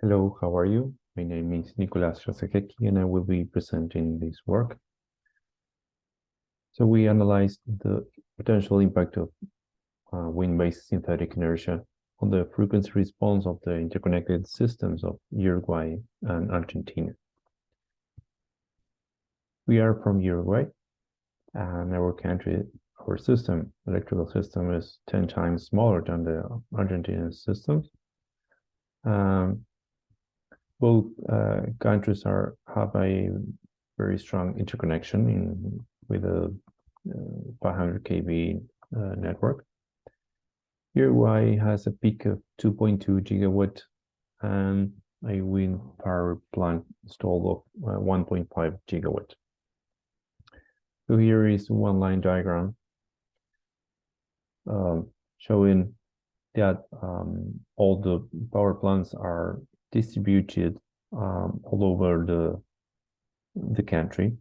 Hello, how are you? My name is Nicolas and I will be presenting this work. So we analyzed the potential impact of wind-based synthetic inertia on the frequency response of the interconnected systems of Uruguay and Argentina. We are from Uruguay, and our electrical system is 10 times smaller than the Argentine systems. Both countries have a very strong interconnection with a 500 kV network. Uruguay has a peak of 2.2 gigawatt and a wind power plant installed of 1.5 gigawatt. So here is one line diagram showing that all the power plants are distributed all over the country.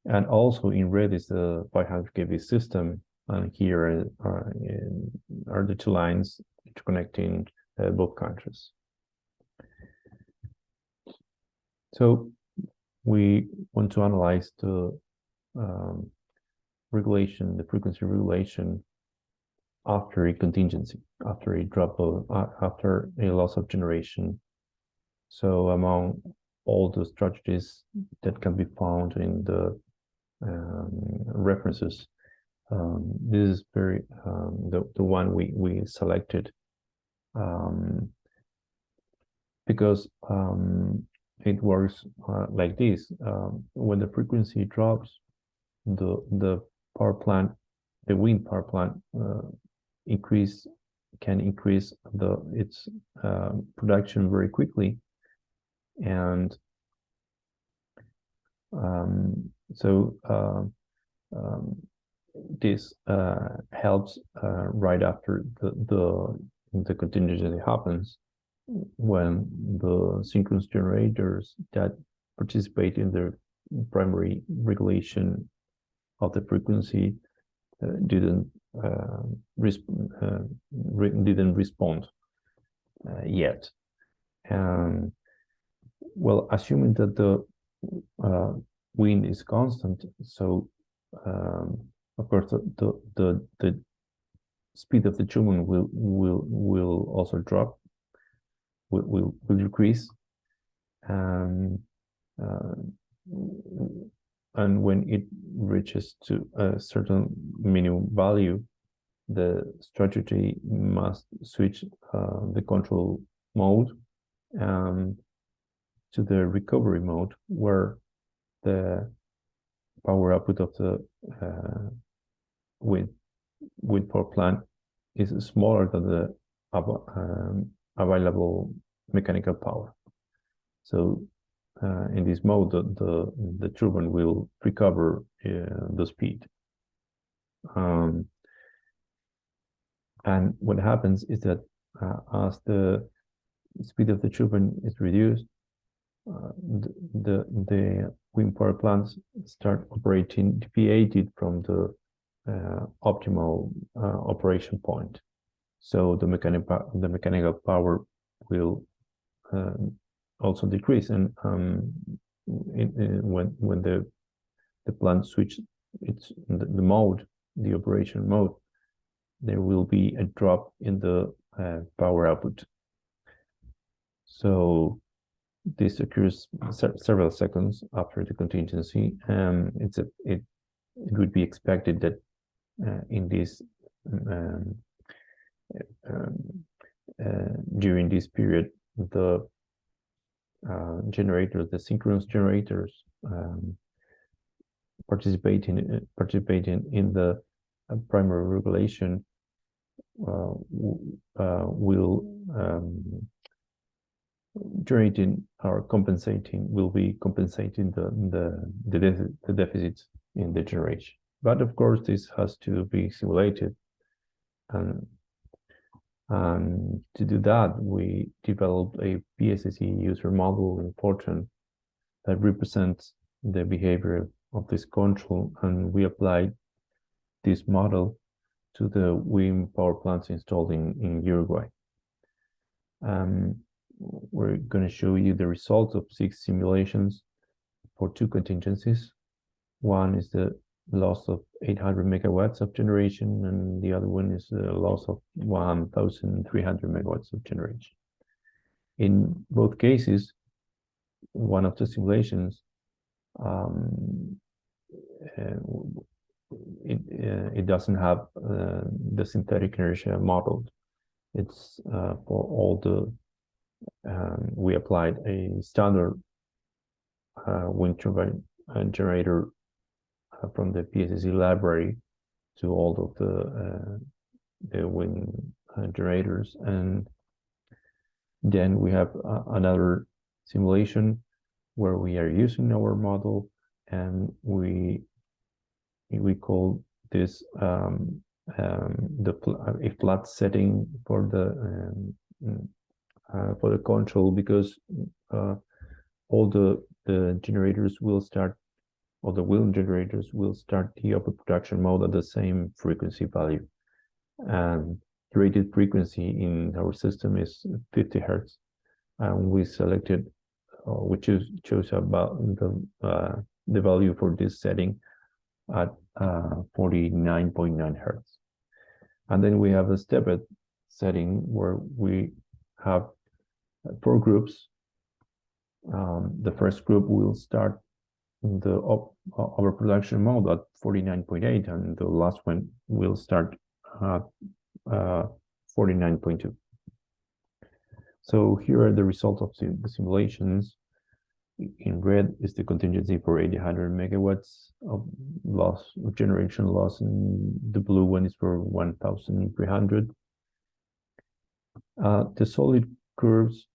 And also in red is the 500 kV system, and here are the two lines connecting both countries. So we want to analyze the regulation, the frequency regulation after a contingency, after a after a loss of generation. So among all the strategies that can be found in the references, this is very the one we selected because it works like this. When the frequency drops, the power plant, the wind power plant, can increase its production very quickly, and this helps right after the contingency happens, when the synchronous generators that participate in the primary regulation of the frequency didn't respond yet. Well, assuming that the wind is constant, so of course the speed of the turbine will also drop, will decrease, and when it reaches to a certain minimum value, the strategy must switch the control mode to the recovery mode, where the power output of the wind power plant is smaller than the available mechanical power. So in this mode, the turbine will recover the speed. And what happens is that as the speed of the turbine is reduced, the wind power plants start operating deviated from the optimal operation point. So the mechanical power will also decrease, and when the plant switch the mode, the operation mode, there will be a drop in the power output. So this occurs several seconds after the contingency, and it would be expected that in this during this period, the generators, the synchronous generators, participating in the primary regulation will generating or compensating, will be compensating the deficit in the generation. But of course, this has to be simulated, and to do that, we developed a PSSE user model in Fortran that represents the behavior of this control, and we applied this model to the wind power plants installed in Uruguay. we're going to show you the results of 6 simulations for 2 contingencies. One is the loss of 800 megawatts of generation, and the other one is the loss of 1,300 megawatts of generation. In both cases, one of the simulations, it doesn't have the synthetic inertia modeled. It's for all the, we applied a standard wind turbine generator from the PSSC library to all of the wind generators. And then we have another simulation where we are using our model, and we call this a flat setting for the control, because all the generators will start, or the wind generators will start the upper production mode at the same frequency value. And the rated frequency in our system is 50 Hertz. And we selected, we chose about the value for this setting at 49.9 Hertz. And then we have a stepped setting where we have 4 groups. The first group will start the overproduction mode at 49.8, and the last one will start at 49.2. So here are the results of the simulations. In red is the contingency for 800 megawatts of loss, of generation loss, and the blue one is for 1,300. The solid curves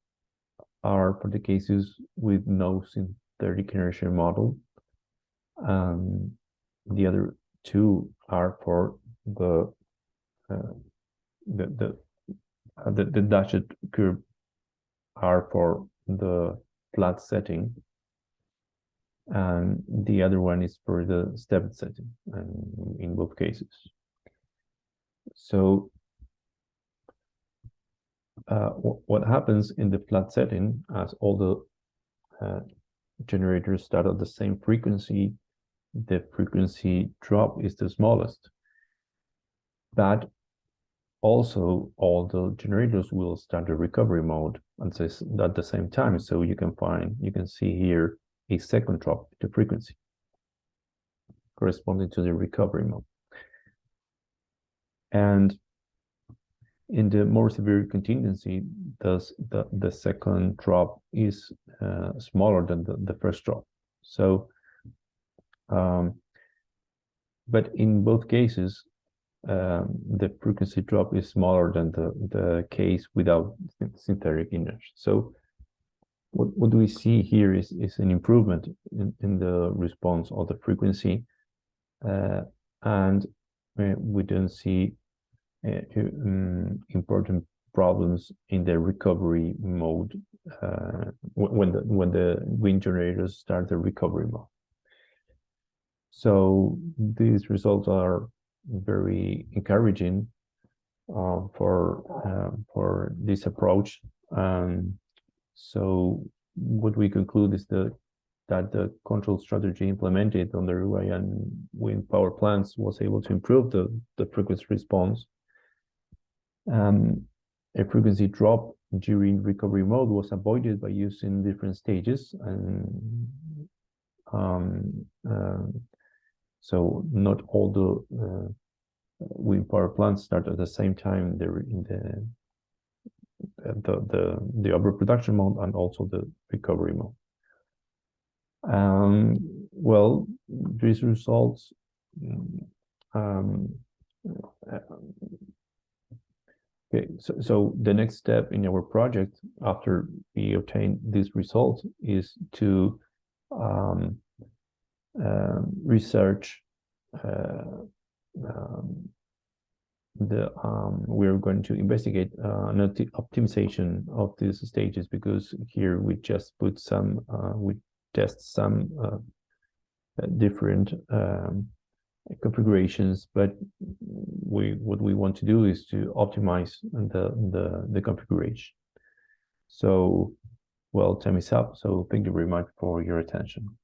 are for the cases with no synthetic inertia model. The other 2 are for the dashed curve are for the flat setting, and the other one is for the stepped setting, and in both cases. So what happens in the flat setting, as all the generators start at the same frequency, the frequency drop is the smallest. But also all the generators will start a recovery mode at the same time. So you can see here a second drop to frequency corresponding to the recovery mode. And in the more severe contingency, the second drop is smaller than the first drop. So, but in both cases, the frequency drop is smaller than the case without synthetic inertia. So what we see here is an improvement in the response of the frequency, and we don't see important problems in the recovery mode when the wind generators start the recovery mode. So these results are very encouraging for this approach. So what we conclude is that the control strategy implemented on the Uruguayan wind power plants was able to improve the frequency response. A frequency drop during recovery mode was avoided by using different stages, and so not all the wind power plants start at the same time. They're in the overproduction mode and also the recovery mode. Well, these results okay, so the next step in our project after we obtain these results is to research we're going to investigate an optimization of these stages, because here we just put some we test some different configurations, but what we want to do is to optimize the configuration. So, well, time is up. So thank you very much for your attention.